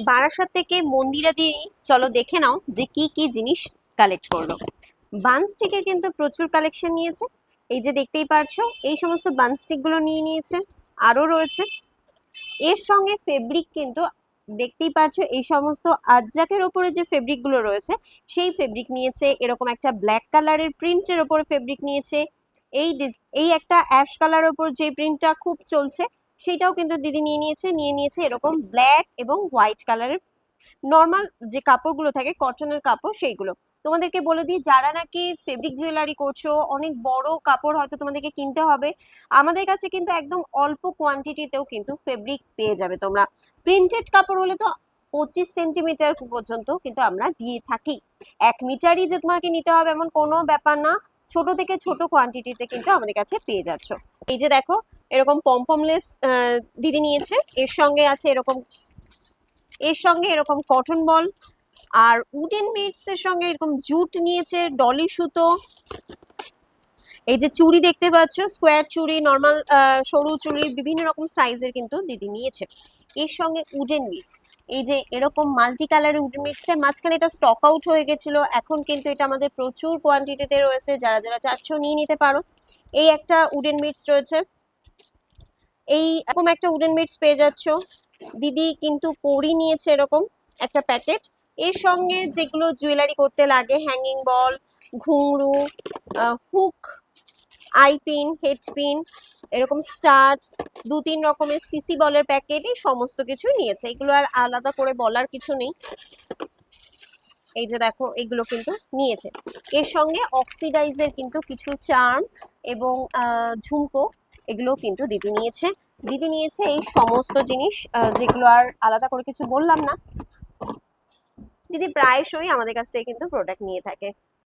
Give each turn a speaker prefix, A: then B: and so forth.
A: বারাসাত থেকে মন্দিরা দিয়ে চলো দেখে নাও যে কি কি জিনিস কালেক্ট করলো। বানস্টিকের কিন্তু প্রচুর কালেকশন নিয়েছে। এই যে দেখতেই পারছো এই সমস্ত বানস্টিক গুলো নিয়ে নিয়েছে, আরো রয়েছে। এর সঙ্গে ফেব্রিক কিন্তু দেখতেই পারছো, এই সমস্ত আজ্জাকের ওপরে যে ফেব্রিক গুলো রয়েছে সেই ফেব্রিক নিয়েছে। এরকম একটা ব্ল্যাক কালারের প্রিন্টের ওপরে ফেব্রিক নিয়েছে। এই একটা অ্যাশ কালার ওপর যে প্রিন্টটা খুব চলছে সেটাও কিন্তু দিদি নিয়ে নিয়েছে এরকম ব্ল্যাক এবং হোয়াইট কালারের নর্মাল যে কাপড়গুলো থাকে কটনের কাপড় সেইগুলো। তোমাদেরকে বলে দিই, যারা নাকি ফেব্রিক জুয়েলারি করছো, অনেক বড় কাপড় হয়তো তোমাদেরকে কিনতে হবে, আমাদের কাছে কিন্তু একদম অল্প কোয়ান্টিটিতেও কিন্তু ফেব্রিক পেয়ে যাবে তোমরা। প্রিন্টেড কাপড় হলে তো 25 সেন্টিমিটার পর্যন্ত কিন্তু আমরা দিয়ে থাকি। 1 মিটারই যে তোমাকে নিতে হবে এমন কোনো ব্যাপার না, ছোট থেকে ছোট কোয়ান্টিটিতে কিন্তু আমাদের কাছে পেয়ে যাচ্ছ। এই যে দেখো এরকম পমপমলেস দিদি নিয়েছে, এর সঙ্গে এরকম কটন বল, আর উডেন বিডস এর সঙ্গে এরকম জুট নিয়েছে, ডলি সুতো। এই যে চুড়ি দেখতে পাচ্ছ, স্কোয়ার চুড়ি, নর্মাল সরু চুড়ি, বিভিন্ন রকম সাইজের কিন্তু দিদি নিয়েছে। এর সঙ্গে উডেন বিডস, এই যে এরকম মাল্টি কালারের উডেন বিডসটা মাঝখানে এটা স্টক আউট হয়ে গেছিল, এখন কিন্তু এটা আমাদের প্রচুর কোয়ান্টিটিতে রয়েছে, যারা যারা চাচ্ছ নিয়ে নিতে পারো। এই একটা উডেন বিডস রয়েছে, এই এরকম একটা উডেন বিডস পেয়ে যাচ্ছ। দিদি কিন্তু কড়ি নিয়েছে এরকম একটা প্যাকেট। এর সঙ্গে যেগুলো জুয়েলারি করতে লাগে, হ্যাঙ্গিং বল, ঘুংরু, hook, eye pin, head pin, এরকম স্টাড, 2-3 রকমের সিসি বলের প্যাকেট, এই সমস্ত কিছু নিয়েছে। এগুলো আর আলাদা করে বলার কিছু নেই। এই যে দেখো এগুলো কিন্তু নিয়েছে। এর সঙ্গে অক্সিডাইজের কিন্তু কিছু চার্ম এবং ঝুমকো, এগুলো কিন্তু দিদি নিয়েছে এই সমস্ত জিনিস, যেগুলো আর আলাদা করে কিছু বললাম না। দিদি প্রায়শই আমাদের কাছ থেকে কিন্তু প্রোডাক্ট নিয়ে থাকে।